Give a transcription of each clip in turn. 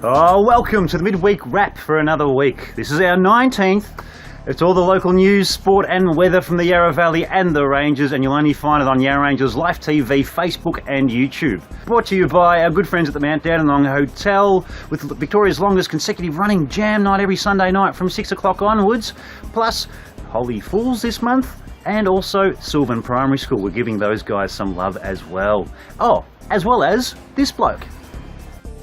Oh, welcome to the midweek wrap for another week. This is our 19th. It's all the local news, sport and weather from the Yarra Valley and the Ranges, and you'll only find it on Yarra Ranges Live TV, Facebook and YouTube. Brought to you by our good friends at the Dandenong Hotel, with Victoria's longest consecutive running jam night every Sunday night from 6 o'clock onwards, plus Holy Fools this month, and also Silvan Primary School. We're giving those guys some love as well. Oh, as well as this bloke.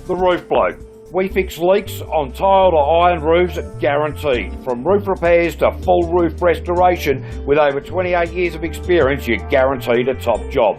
The Roof Bloke. We fix leaks on tiled or iron roofs guaranteed. From roof repairs to full roof restoration, with over 28 years of experience, you're guaranteed a top job.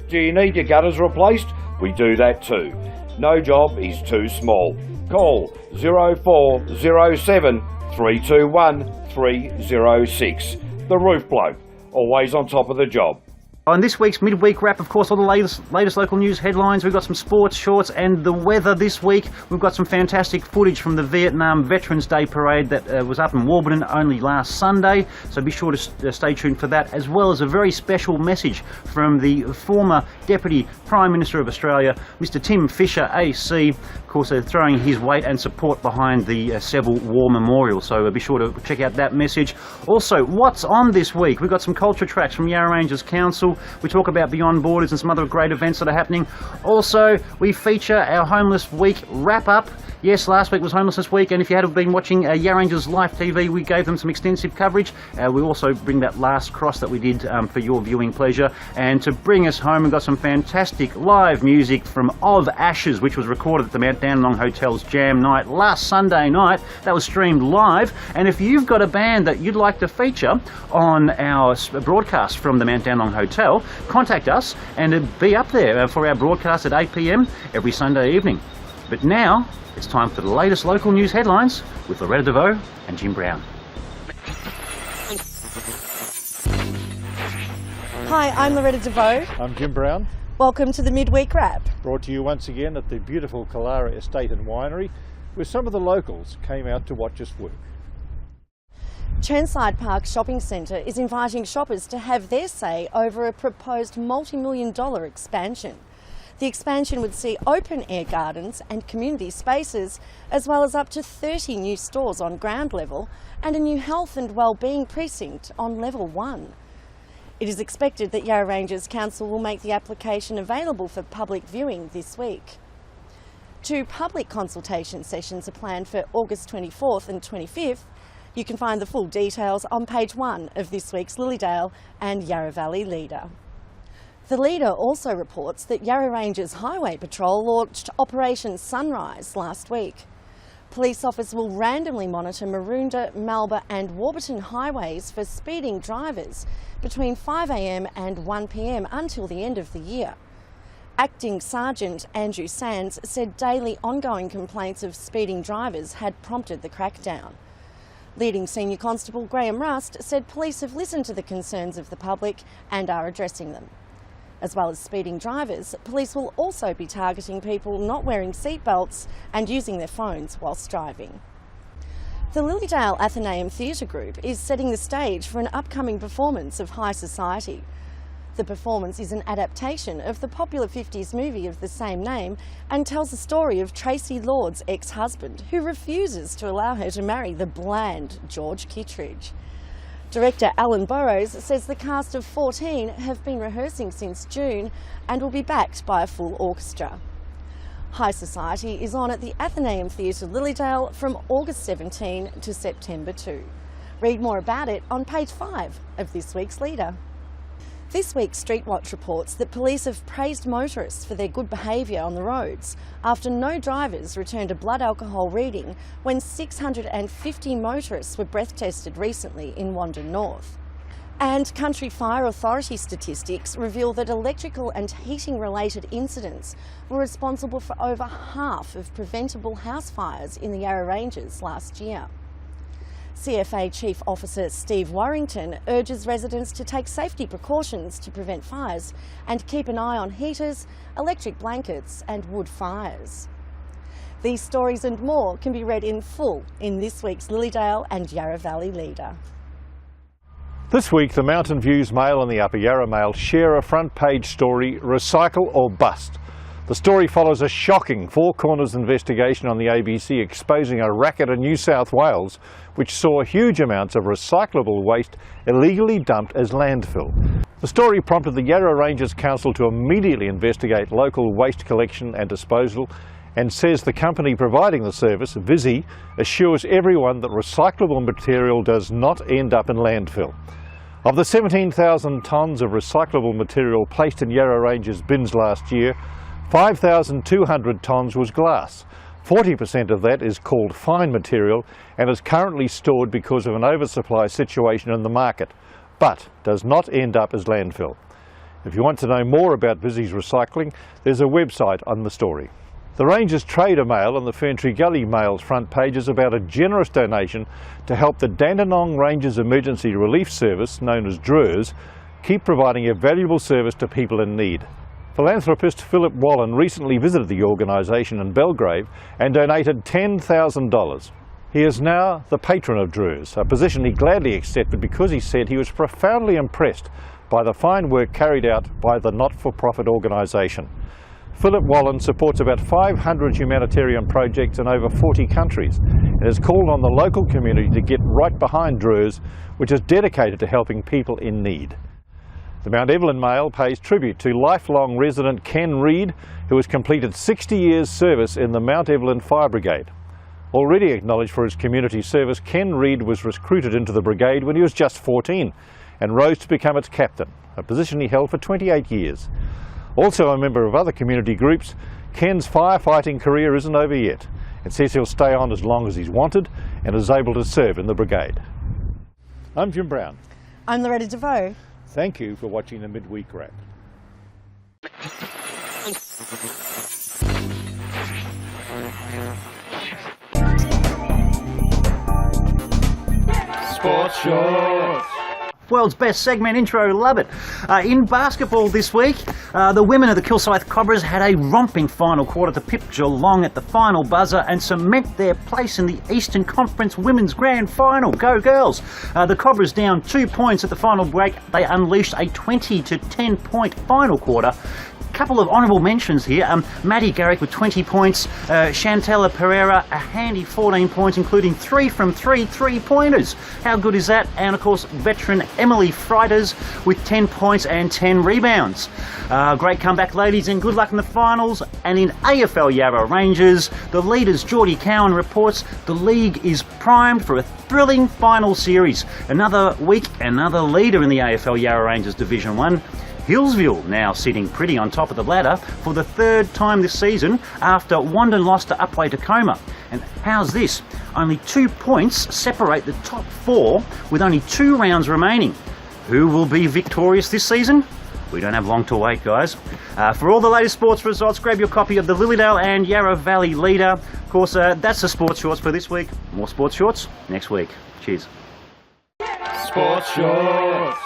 Do you need your gutters replaced? We do that too. No job is too small. Call 0407 321 306. The Roof Bloke, always on top of the job. On this week's midweek wrap, of course, all the latest local news headlines. We've got some sports, shorts and the weather this week. We've got some fantastic footage from the Vietnam Veterans Day Parade that was up in Warburton only last Sunday, so be sure to stay tuned for that, as well as a very special message from the former Deputy Prime Minister of Australia, Mr Tim Fischer AC. Of course, they're throwing his weight and support behind the Seville War Memorial, so be sure to check out that message. Also, what's on this week? We've got some culture tracks from Yarra Ranges Council. We talk about Beyond Borders and some other great events that are happening. Also, we feature our Homeless Week wrap-up. Yes, last week was Homelessness Week, and if you had been watching Yarra Ranges Live TV, we gave them some extensive coverage. We also bring that last cross that we did for your viewing pleasure. And to bring us home, we've got some fantastic live music from Of Ashes, which was recorded at the Dandenong Hotel's Jam Night last Sunday night. That was streamed live. And if you've got a band that you'd like to feature on our broadcast from the Dandenong Hotel, contact us and be up there for our broadcast at 8 p.m. every Sunday evening. But now, it's time for the latest local news headlines with Loretta DeVoe and Jim Brown. Hi, I'm Loretta DeVoe. I'm Jim Brown. Welcome to the Midweek Wrap. Brought to you once again at the beautiful Killara Estate and Winery, where some of the locals came out to watch us work. Churnside Park Shopping Centre is inviting shoppers to have their say over a proposed multi-million-dollar expansion. The expansion would see open-air gardens and community spaces, as well as up to 30 new stores on ground level and a new health and wellbeing precinct on level 1. It is expected that Yarra Ranges Council will make the application available for public viewing this week. 2 public consultation sessions are planned for August 24th and 25th. You can find the full details on page 1 of this week's Lilydale and Yarra Valley Leader. The Leader also reports that Yarra Ranges Highway Patrol launched Operation Sunrise last week. Police officers will randomly monitor Maroondah, Melbourne and Warburton highways for speeding drivers between 5 a.m. and 1 p.m. until the end of the year. Acting Sergeant Andrew Sands said daily ongoing complaints of speeding drivers had prompted the crackdown. Leading Senior Constable Graham Rust said police have listened to the concerns of the public and are addressing them. As well as speeding drivers, police will also be targeting people not wearing seatbelts and using their phones whilst driving. The Lilydale Athenaeum Theatre Group is setting the stage for an upcoming performance of High Society. The performance is an adaptation of the popular 50s movie of the same name and tells the story of Tracy Lord's ex-husband, who refuses to allow her to marry the bland George Kittredge. Director Alan Burrows says the cast of 14 have been rehearsing since June and will be backed by a full orchestra. High Society is on at the Athenaeum Theatre Lilydale from August 17 to September 2. Read more about it on page 5 of this week's Leader. This week, Streetwatch reports that police have praised motorists for their good behaviour on the roads after no drivers returned a blood alcohol reading when 650 motorists were breath tested recently in Wandon North. And Country Fire Authority statistics reveal that electrical and heating related incidents were responsible for over half of preventable house fires in the Yarra Ranges last year. CFA Chief Officer Steve Warrington urges residents to take safety precautions to prevent fires and keep an eye on heaters, electric blankets and wood fires. These stories and more can be read in full in this week's Lilydale and Yarra Valley Leader. This week, the Mountain Views Mail and the Upper Yarra Mail share a front page story, Recycle or Bust. The story follows a shocking Four Corners investigation on the ABC exposing a racket in New South Wales which saw huge amounts of recyclable waste illegally dumped as landfill. The story prompted the Yarra Ranges Council to immediately investigate local waste collection and disposal, and says the company providing the service, Visi, assures everyone that recyclable material does not end up in landfill. Of the 17,000 tonnes of recyclable material placed in Yarra Ranges bins last year, 5,200 tonnes was glass. 40% of that is called fine material and is currently stored because of an oversupply situation in the market, but does not end up as landfill. If you want to know more about Visi's recycling, there's a website on the story. The Ranges Trader Mail and the Ferntree Gully Mail's front page is about a generous donation to help the Dandenong Ranges Emergency Relief Service, known as DRERS, keep providing a valuable service to people in need. Philanthropist Philip Wallen recently visited the organisation in Belgrave and donated $10,000. He is now the patron of DRERS, a position he gladly accepted because he said he was profoundly impressed by the fine work carried out by the not-for-profit organisation. Philip Wallen supports about 500 humanitarian projects in over 40 countries and has called on the local community to get right behind DRERS, which is dedicated to helping people in need. The Mount Evelyn Mail pays tribute to lifelong resident Ken Reid, who has completed 60 years service in the Mount Evelyn Fire Brigade. Already acknowledged for his community service, Ken Reid was recruited into the brigade when he was just 14 and rose to become its captain, a position he held for 28 years. Also a member of other community groups, Ken's firefighting career isn't over yet. It says he'll stay on as long as he's wanted and is able to serve in the brigade. I'm Jim Brown. I'm Loretta DeVoe. Thank you for watching the Midweek Wrap. Sports Shorts. World's best segment intro, love it. In basketball this week, the women of the Kilsyth Cobras had a romping final quarter to pip Geelong at the final buzzer and cement their place in the Eastern Conference Women's Grand Final. Go girls! The Cobras down 2 points at the final break. They unleashed a 20-10 point final quarter. Couple of honourable mentions here. Maddie Garrick with 20 points, Chantella Pereira a handy 14 points, including 3 from 3 3-pointers. How good is that? And of course, veteran Emily Freiters with 10 points and 10 rebounds. Great comeback, ladies, and good luck in the finals. And in AFL Yarra Ranges, the leaders Geordie Cowan reports the league is primed for a thrilling final series. Another week, another leader in the AFL Yarra Ranges Division 1. Hillsville now sitting pretty on top of the ladder for the third time this season after Wandon lost to Upwey Tacoma. And how's this? Only 2 points separate the top 4 with only 2 rounds remaining. Who will be victorious this season? We don't have long to wait, guys. For all the latest sports results, grab your copy of the Lilydale and Yarra Valley Leader. Of course, that's the Sports Shorts for this week. More Sports Shorts next week. Cheers. Sports Shorts.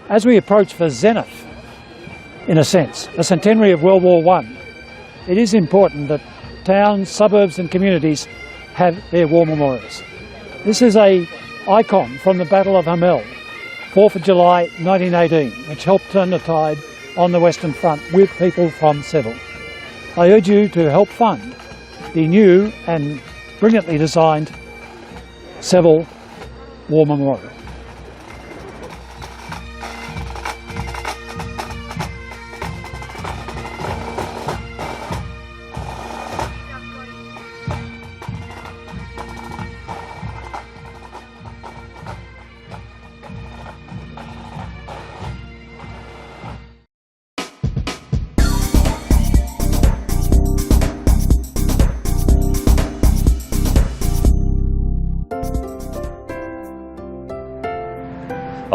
As we approach the zenith, in a sense, the centenary of World War I, it is important that towns, suburbs and communities have their war memorials. This is an icon from the Battle of Hamel, 4th of July 1918, which helped turn the tide on the Western Front with people from Seville. I urge you to help fund the new and brilliantly designed Seville War Memorial.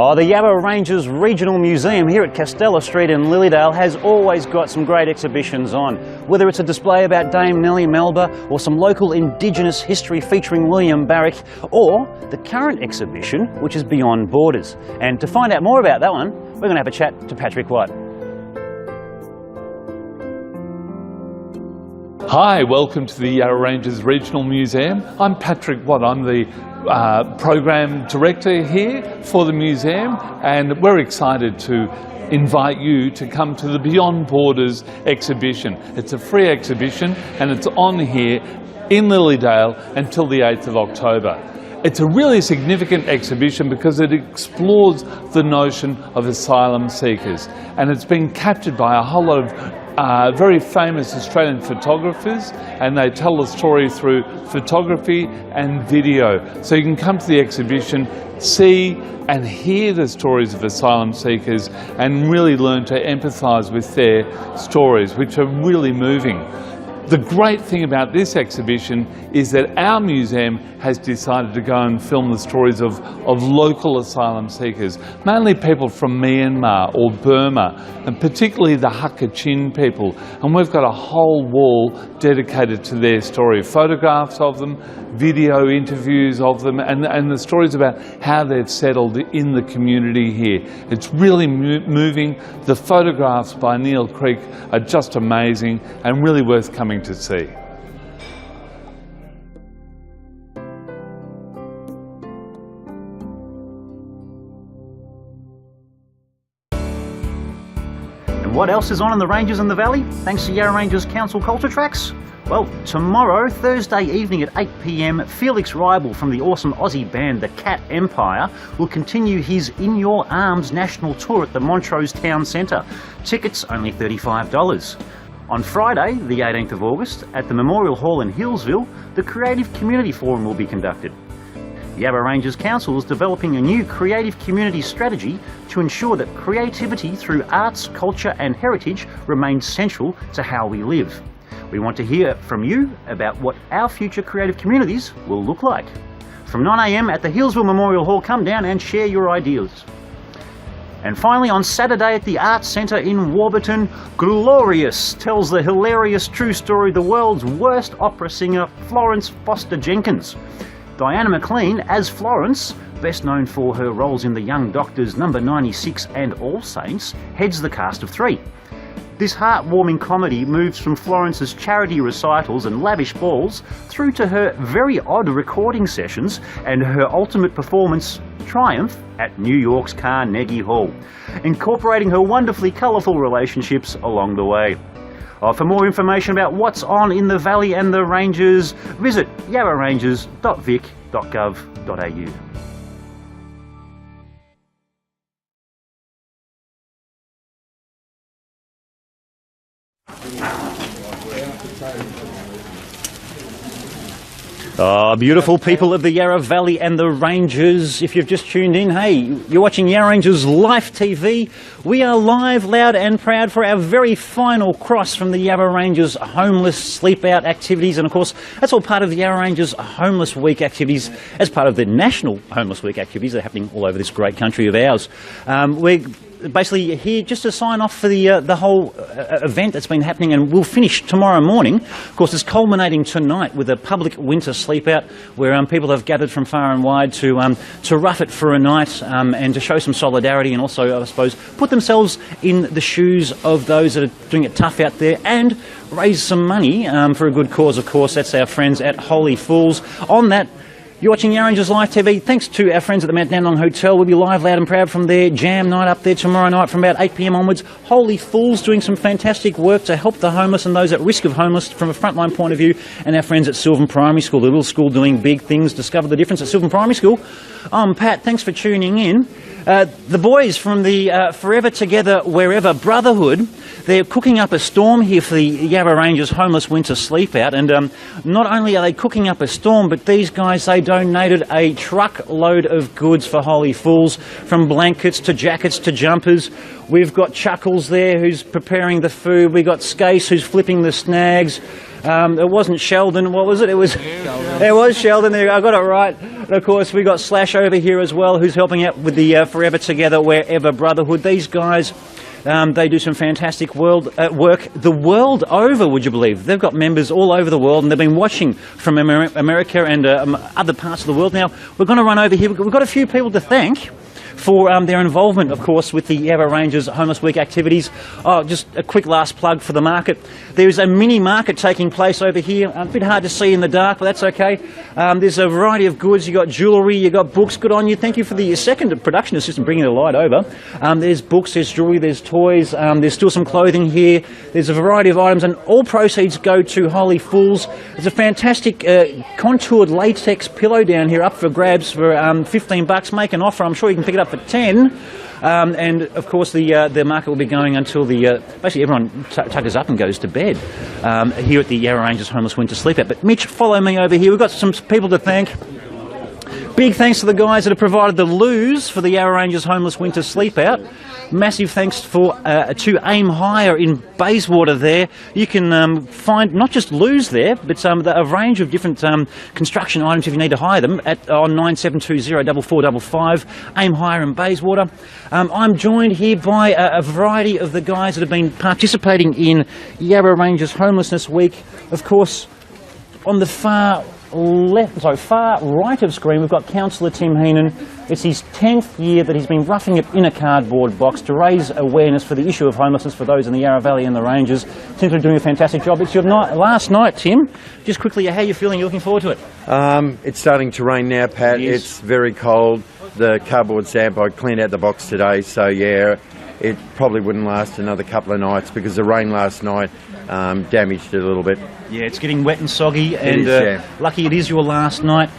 Oh, the Yarra Ranges Regional Museum here at Castella Street in Lilydale has always got some great exhibitions on. Whether it's a display about Dame Nellie Melba or some local Indigenous history featuring William Barrick, or the current exhibition, which is Beyond Borders. And to find out more about that one, we're going to have a chat to Patrick White. Hi, welcome to the Yarra Ranges Regional Museum. I'm Patrick Watt. I'm the Program Director here for the museum, and we're excited to invite you to come to the Beyond Borders exhibition. It's a free exhibition and it's on here in Lilydale until the 8th of October. It's a really significant exhibition because it explores the notion of asylum seekers, and it's been captured by a whole lot of very famous Australian photographers, and they tell the story through photography and video. So you can come to the exhibition, see and hear the stories of asylum seekers and really learn to empathise with their stories, which are really moving. The great thing about this exhibition is that our museum has decided to go and film the stories of local asylum seekers, mainly people from Myanmar or Burma, and particularly the Hakka Chin people. And we've got a whole wall dedicated to their story, photographs of them, video interviews of them, and the stories about how they've settled in the community here. It's really moving. The photographs by Neal Creek are just amazing and really worth coming to see. And what else is on in the ranges and the valley, thanks to Yarra Ranges Council Culture Tracks? Well, tomorrow, Thursday evening at 8 p.m, Felix Ribel from the awesome Aussie band The Cat Empire will continue his In Your Arms national tour at the Montrose Town Centre. Tickets only $35. On Friday, the 18th of August, at the Memorial Hall in Hillsville, the Creative Community Forum will be conducted. The Yarra Ranges Council is developing a new creative community strategy to ensure that creativity through arts, culture and heritage remains central to how we live. We want to hear from you about what our future creative communities will look like. From 9 a.m. at the Hillsville Memorial Hall, come down and share your ideas. And finally, on Saturday at the Arts Centre in Warburton, Glorious tells the hilarious true story of the world's worst opera singer, Florence Foster Jenkins. Diana McLean as Florence, best known for her roles in The Young Doctors, Number 96 and All Saints, heads the cast of 3. This heartwarming comedy moves from Florence's charity recitals and lavish balls through to her very odd recording sessions and her ultimate performance triumph at New York's Carnegie Hall, incorporating her wonderfully colourful relationships along the way. For more information about what's on in the valley and the ranges, visit yarraranges.vic.gov.au. Oh, beautiful people of the Yarra Valley and the Ranges. If you've just tuned in, hey, you're watching Yarra Ranges Live TV. We are live, loud and proud for our very final cross from the Yarra Ranges Homeless Sleepout activities. And of course, that's all part of the Yarra Ranges Homeless Week activities as part of the National Homeless Week activities that are happening all over this great country of ours. We're basically here just to sign off for the whole event that's been happening, and we'll finish tomorrow morning. Of course, it's culminating tonight with a public winter sleepout where people have gathered from far and wide to rough it for a night and to show some solidarity, and also, I suppose, put themselves in the shoes of those that are doing it tough out there and raise some money for a good cause, of course. That's our friends at Holy Fools. On that, you're watching Yarra Ranges Live TV. Thanks to our friends at the Dandenong Hotel. We'll be live, loud and proud from their jam night up there tomorrow night from about 8 p.m. onwards. Holy Fools doing some fantastic work to help the homeless and those at risk of homeless from a frontline point of view. And our friends at Silvan Primary School, the little school doing big things. Discover the difference at Silvan Primary School. I'm Pat, thanks for tuning in. The boys from the Forever Together Wherever Brotherhood, they're cooking up a storm here for the Yarra Ranges Homeless Winter Sleepout, and not only are they cooking up a storm, but these guys, they donated a truckload of goods for Holy Fools, from blankets to jackets to jumpers. We've got Chuckles there who's preparing the food, we've got Skase who's flipping the snags, It wasn't Sheldon, what was it? It was Sheldon. There, I got it right. And of course, we got Slash over here as well, who's helping out with the Forever Together Wherever Brotherhood. These guys, they do some fantastic work the world over, would you believe? They've got members all over the world, and they've been watching from America and other parts of the world. Now, we're going to run over here. We've got a few people to thank for their involvement, of course, with the Yarra Rangers Homeless Week activities. Oh, just a quick last plug for the market. There's a mini market taking place over here. A bit hard to see in the dark, but that's okay. There's a variety of goods. You've got jewellery, you've got books. Good on you. Thank you for the second production assistant bringing the light over. There's books, there's jewellery, there's toys. There's still some clothing here. There's a variety of items, and all proceeds go to Holy Fools. There's a fantastic contoured latex pillow down here up for grabs for $15. Make an offer. I'm sure you can pick it up for 10, and of course the market will be going until basically everyone tuckers up and goes to bed here at the Yarra Rangers Homeless Winter Sleepout. But Mitch, follow me over here. We've got some people to thank. Big thanks to the guys that have provided the loos for the Yarra Rangers Homeless Winter Sleepout. Massive thanks to Aim Higher in Bayswater there. You can find not just loos there, but a range of different construction items if you need to hire them on 9720 4455. Aim Higher in Bayswater. I'm joined here by a variety of the guys that have been participating in Yarra Rangers Homelessness Week. Of course, on the far right of screen, we've got Councillor Tim Heenan. It's his 10th year that he's been roughing it in a cardboard box to raise awareness for the issue of homelessness for those in the Yarra Valley and the Ranges. Tim's been doing a fantastic job. It's your last night, Tim. Just quickly, how are you feeling? You're looking forward to it? It's starting to rain now, Pat. Yes. It's very cold. The cardboard's damp. I cleaned out the box today, so yeah, it probably wouldn't last another couple of nights because the rain last night damaged it a little bit. Yeah, it's getting wet and soggy, and yeah. Lucky it is your last night.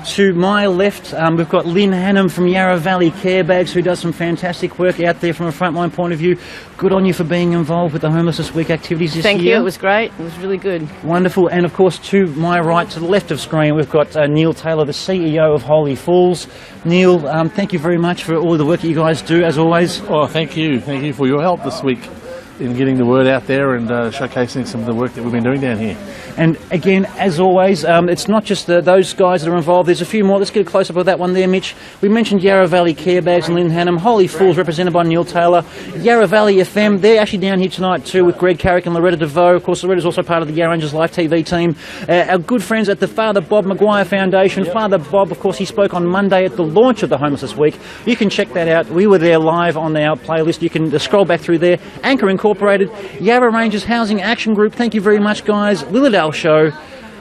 To my left, we've got Lynn Hannam from Yarra Valley Care Bags, who does some fantastic work out there from a frontline point of view. Good on you for being involved with the Homelessness Week activities this year. Thank you, it was great. It was really good. Wonderful. And of course, to my right, to the left of screen, we've got Neal Taylor, the CEO of Holy Fools. Neal, thank you very much for all the work that you guys do, as always. Oh, thank you. Thank you for your help this week in getting the word out there and showcasing some of the work that we've been doing down here. And again, as always, it's not just those guys that are involved. There's a few more. Let's get a close-up of that one there, Mitch. We mentioned Yarra Valley Care Bags and Lynn Hannam. Holy Fools, represented by Neal Taylor. Yarra Valley FM, they're actually down here tonight too with Greg Carrick and Loretta DeVoe. Of course, Loretta's also part of the Yarra Rangers Live TV team. Our good friends at the Father Bob Maguire Foundation. Yep. Father Bob, of course, he spoke on Monday at the launch of the Homelessness Week. You can check that out. We were there live on our playlist. You can scroll back through there. Anchor Incorporated, Yarra Rangers Housing Action Group. Thank you very much, guys. Lilydale Show.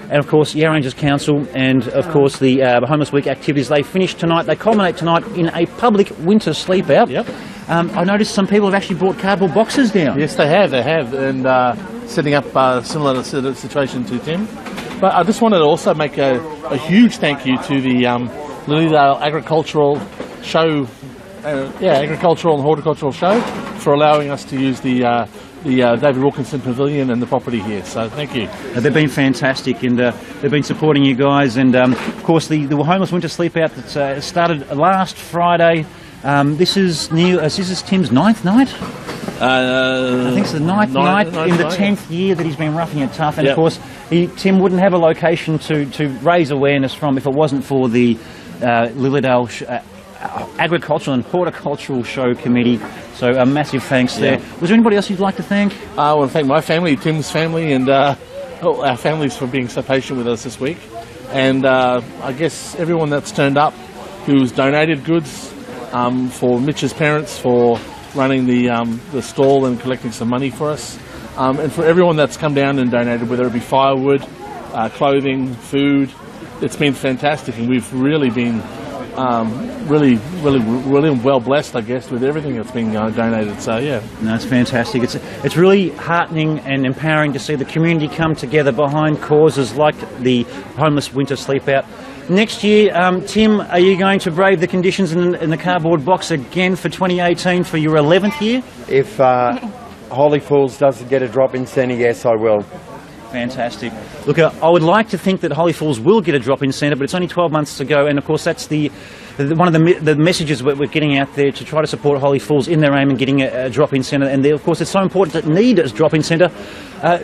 And of course, Yarra Rangers Council and of course the Homeless Week activities. They finish tonight, they culminate tonight in a public winter sleep out. Yep. I noticed some people have actually brought cardboard boxes down. Yes, they have, and setting up a similar situation to Tim. But I just wanted to also make a huge thank you to the Lilydale Agricultural Show, Agricultural and Horticultural Show, for allowing us to use the David Wilkinson Pavilion and the property here. So thank you. They've been fantastic, and they've been supporting you guys. And of course, the Homeless Winter Sleepout that started last Friday. This is Tim's 9th night. I think it's the ninth night in the 10th year that he's been roughing it tough. And of course, Tim wouldn't have a location to raise awareness from if it wasn't for the Lilydale Agricultural and Horticultural Show Committee. So a massive thanks there. Was there anybody else you'd like to thank? I want to thank my family, Tim's family, and our families for being so patient with us this week. And I guess everyone that's turned up who's donated goods, for Mitch's parents for running the stall and collecting some money for us, and for everyone that's come down and donated, whether it be firewood, clothing, food. It's been fantastic, and we've really been really well blessed, I guess, with everything that's been donated. So yeah, no, it's fantastic. It's really heartening and empowering to see the community come together behind causes like the Homeless Winter Sleepout. Next year, Tim, are you going to brave the conditions in the cardboard box again for 2018 for your 11th year? If Holy Fools doesn't get a drop-in centre, yes, I will. Fantastic. Look, I would like to think that Holy Fools will get a drop-in centre, but it's only 12 months to go, and of course that's the one of the messages we're getting out there to try to support Holy Fools in their aim and getting a drop-in centre. And of course, it's so important to need a drop-in centre.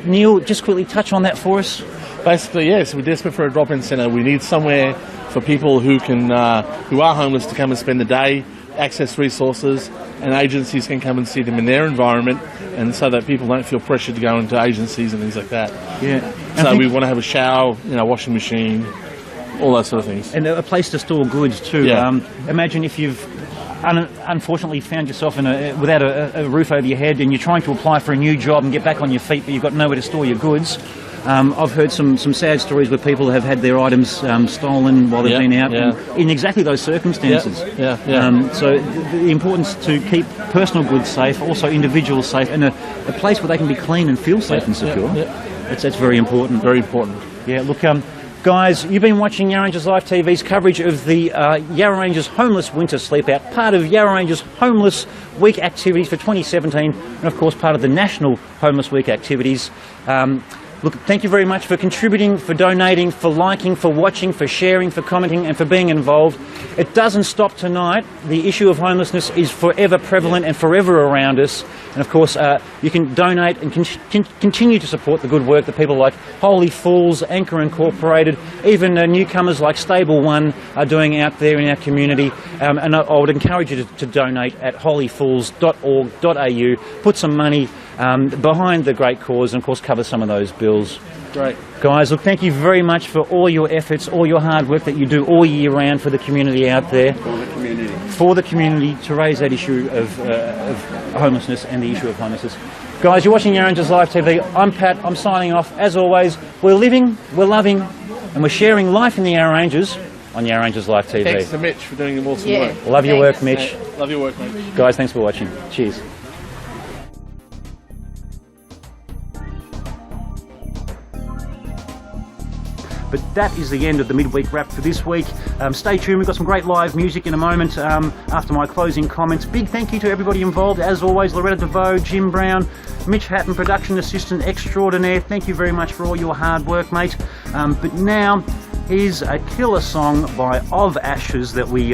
Neal, just quickly touch on that for us. Basically, yes, we're desperate for a drop-in centre. We need somewhere for people who are homeless to come and spend the day, access resources, and agencies can come and see them in their environment, and so that people don't feel pressured to go into agencies and things like that. Yeah. So we want to have a shower, washing machine, all those sort of things. And a place to store goods too. Yeah. Imagine if you've unfortunately found yourself without a roof over your head and you're trying to apply for a new job and get back on your feet, but you've got nowhere to store your goods. I've heard some sad stories where people have had their items stolen while they've been out in exactly those circumstances. So the importance to keep personal goods safe, also individuals safe, and a place where they can be clean and feel safe and secure. That's very important. Very important. Yeah, look, guys, you've been watching Yarra Rangers Live TV's coverage of the Yarra Rangers Homeless Winter Sleepout, part of Yarra Rangers Homeless Week activities for 2017, and of course part of the National Homeless Week activities. Look, thank you very much for contributing, for donating, for liking, for watching, for sharing, for commenting and for being involved. It doesn't stop tonight. The issue of homelessness is forever prevalent and forever around us. And of course, you can donate and continue to support the good work that people like Holy Fools, Anchor Incorporated, even newcomers like Stable One are doing out there in our community. And I would encourage you to donate at holyfools.org.au. Put some money behind the great cause and of course cover some of those bills. Great. Guys, look, thank you very much for all your efforts, all your hard work that you do all year round for the community out there. For the community to raise that issue of homelessness and the issue of homelessness. Guys, you're watching Yarra Rangers Live TV. I'm Pat, I'm signing off. As always, we're living, we're loving and we're sharing life in the Yarra Rangers on Yarra Rangers Live TV. Thanks to Mitch for doing awesome work. Love your work, Mitch. Love your work, mate. Guys, thanks for watching. Cheers. But that is the end of the midweek wrap for this week. Stay tuned, we've got some great live music in a moment after my closing comments. Big thank you to everybody involved, as always, Loretta, Vaus, Jim Brown, Mitch Hatton, production assistant extraordinaire. Thank you very much for all your hard work, mate. But now, here's a killer song by Of Ashes that we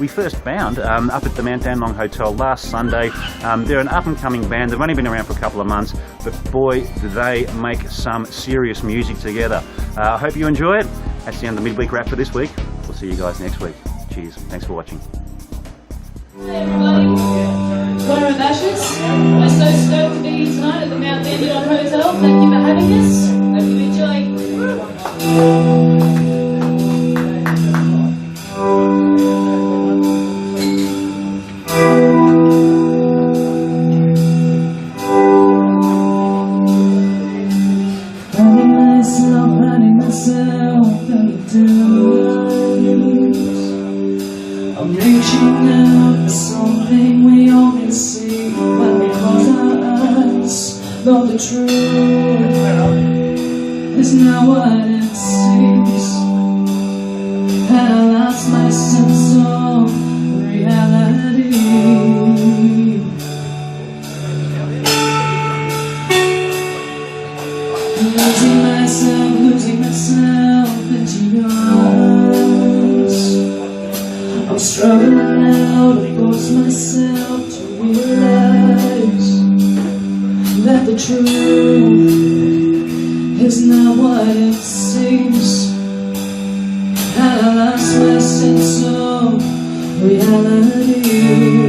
first found up at the Dandenong Hotel last Sunday. They're an up-and-coming band. They've only been around for a couple of months, but boy, do they make some serious music together. I hope you enjoy it. That's the end of the midweek wrap for this week. We'll see you guys next week. Cheers. Thanks for watching. Hey everybody, we're Of Ashes. We're so stoked to be here tonight at the Dandenong Hotel. Thank you for having us. Hope you enjoy. Finding myself in the darkness. I'm reaching out for something we all can see when we close our eyes. Though the truth is not what it seems, and I lost my sense of reality. Losing myself into yours. I'm struggling now to force myself to realize that the truth is not what it seems, and I lost my sense of reality.